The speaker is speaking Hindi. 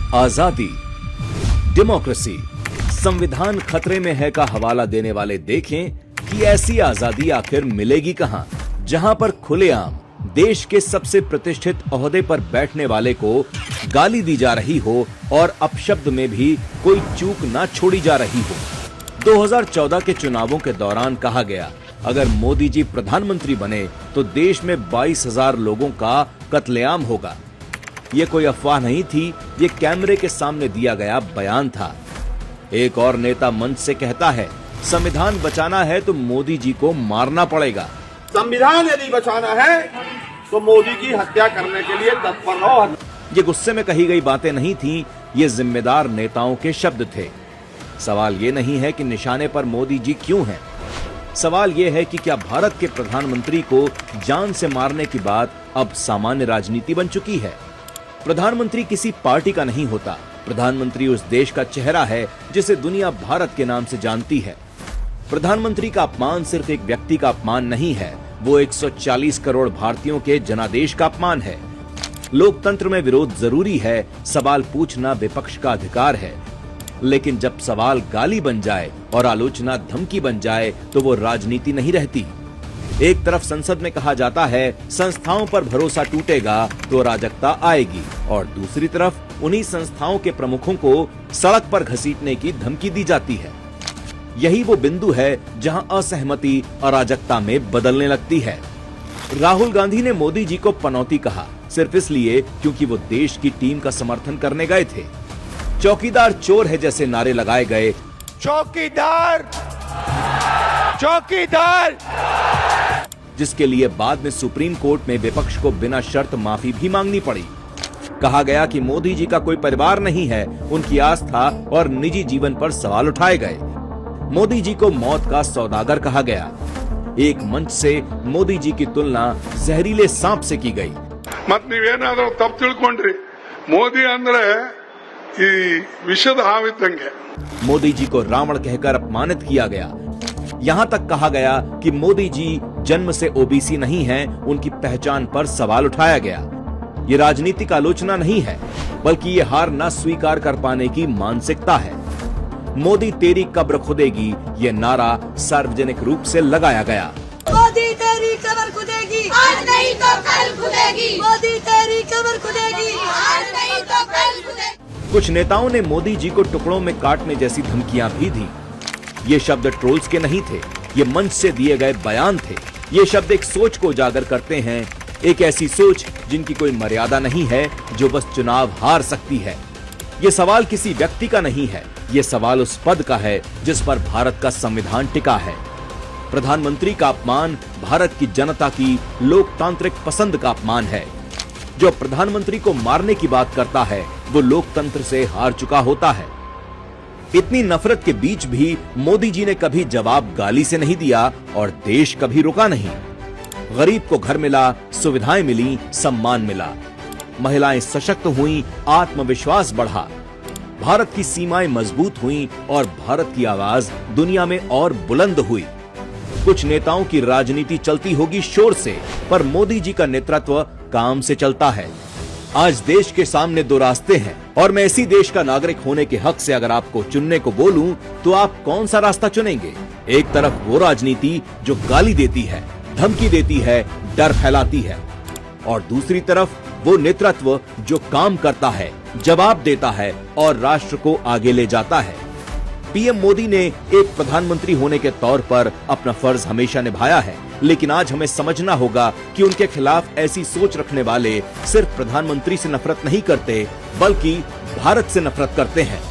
आजादी, डेमोक्रेसी, संविधान खतरे में है का हवाला देने वाले देखें कि ऐसी आजादी आखिर मिलेगी कहां, जहां पर खुलेआम देश के सबसे प्रतिष्ठित ओहदे पर बैठने वाले को गाली दी जा रही हो और अपशब्द में भी कोई चूक ना छोड़ी जा रही हो। 2014 के चुनावों के दौरान कहा गया, अगर मोदी जी प्रधानमंत्री बने तो देश में 22,000 लोगों का कत्लेआम होगा। ये कोई अफवाह नहीं थी, ये कैमरे के सामने दिया गया बयान था। एक और नेता मंच से कहता है, संविधान बचाना है तो मोदी जी को मारना पड़ेगा। संविधान यदि बचाना है तो मोदी की हत्या करने के लिए तत्पर रहो। ये गुस्से में कही गई बातें नहीं थीं, ये जिम्मेदार नेताओं के शब्द थे। सवाल ये नहीं है कि निशाने पर मोदी जी क्यों हैं। सवाल ये है कि क्या भारत के प्रधानमंत्री को जान से मारने की बात अब सामान्य राजनीति बन चुकी है। प्रधानमंत्री किसी पार्टी का नहीं होता, प्रधानमंत्री उस देश का चेहरा है जिसे दुनिया भारत के नाम से जानती है। प्रधानमंत्री का अपमान सिर्फ एक व्यक्ति का अपमान नहीं है, वो 140 करोड़ भारतीयों के जनादेश का अपमान है। लोकतंत्र में विरोध जरूरी है, सवाल पूछना विपक्ष का अधिकार है, लेकिन जब सवाल गाली बन जाए और आलोचना धमकी बन जाए तो वो राजनीति नहीं रहती। एक तरफ संसद में कहा जाता है, संस्थाओं पर भरोसा टूटेगा तो अराजकता आएगी, और दूसरी तरफ उन्हीं संस्थाओं के प्रमुखों को सड़क पर घसीटने की धमकी दी जाती है। यही वो बिंदु है जहां असहमति अराजकता में बदलने लगती है। राहुल गांधी ने मोदी जी को पनौती कहा, सिर्फ इसलिए क्योंकि वो देश की टीम का समर्थन करने गए थे। चौकीदार चोर है जैसे नारे लगाए गए। चौकीदार चौकीदार, जिसके लिए बाद में सुप्रीम कोर्ट में विपक्ष को बिना शर्त माफी भी मांगनी पड़ी। कहा गया कि मोदी जी का कोई परिवार नहीं है, उनकी आस्था और निजी जीवन पर सवाल उठाए गए। मोदी जी को मौत का सौदागर कहा गया। एक मंच से मोदी जी की तुलना जहरीले सांप से की गई। मत नीवेनाद्रू तप्पु तिळ्कोंड्रि, मोदी अंद्रे ई विषद हाविद्दंगे। मोदी जी को रावण कहकर अपमानित किया गया। यहाँ तक कहा गया कि मोदी जी जन्म से ओबीसी नहीं हैं, उनकी पहचान पर सवाल उठाया गया। ये राजनीतिक आलोचना नहीं है, बल्कि ये हार न स्वीकार कर पाने की मानसिकता है। मोदी तेरी कब्र खुदेगी, ये नारा सार्वजनिक रूप से लगाया गया। मोदी तेरी कब्र खुदेगी, आज नहीं तो कल खुदेगी। मोदी तेरी कब्र खुदेगी, आज नहीं तो कल खुदेगी। कुछ नेताओं ने मोदी जी को टुकड़ों में काटने जैसी धमकियां भी दी। ये शब्द ट्रोल्स के नहीं थे, ये मंच से दिए गए बयान थे। ये शब्द एक सोच को उजागर करते हैं, एक ऐसी सोच जिनकी कोई मर्यादा नहीं है, जो बस चुनाव हार सकती है। ये सवाल किसी व्यक्ति का नहीं है, ये सवाल उस पद का है जिस पर भारत का संविधान टिका है। प्रधानमंत्री का अपमान भारत की जनता की लोकतांत्रिक पसंद का अपमान है। जो प्रधानमंत्री को मारने की बात करता है, वो लोकतंत्र से हार चुका होता है। इतनी नफरत के बीच भी मोदी जी ने कभी जवाब गाली से नहीं दिया और देश कभी रुका नहीं। गरीब को घर मिला, सुविधाएं मिली, सम्मान मिला, महिलाएं सशक्त हुईं, आत्मविश्वास बढ़ा, भारत की सीमाएं मजबूत हुईं और भारत की आवाज दुनिया में और बुलंद हुई। कुछ नेताओं की राजनीति चलती होगी शोर से, पर मोदी जी का नेतृत्व काम से चलता है। आज देश के सामने दो रास्ते हैं, और मैं इसी देश का नागरिक होने के हक से अगर आपको चुनने को बोलूं तो आप कौन सा रास्ता चुनेंगे। एक तरफ वो राजनीति जो गाली देती है, धमकी देती है, डर फैलाती है, और दूसरी तरफ वो नेतृत्व जो काम करता है, जवाब देता है और राष्ट्र को आगे ले जाता है। पीएम मोदी ने एक प्रधानमंत्री होने के तौर पर अपना फर्ज हमेशा निभाया है, लेकिन आज हमें समझना होगा कि उनके खिलाफ ऐसी सोच रखने वाले सिर्फ प्रधानमंत्री से नफरत नहीं करते, बल्कि भारत से नफरत करते हैं।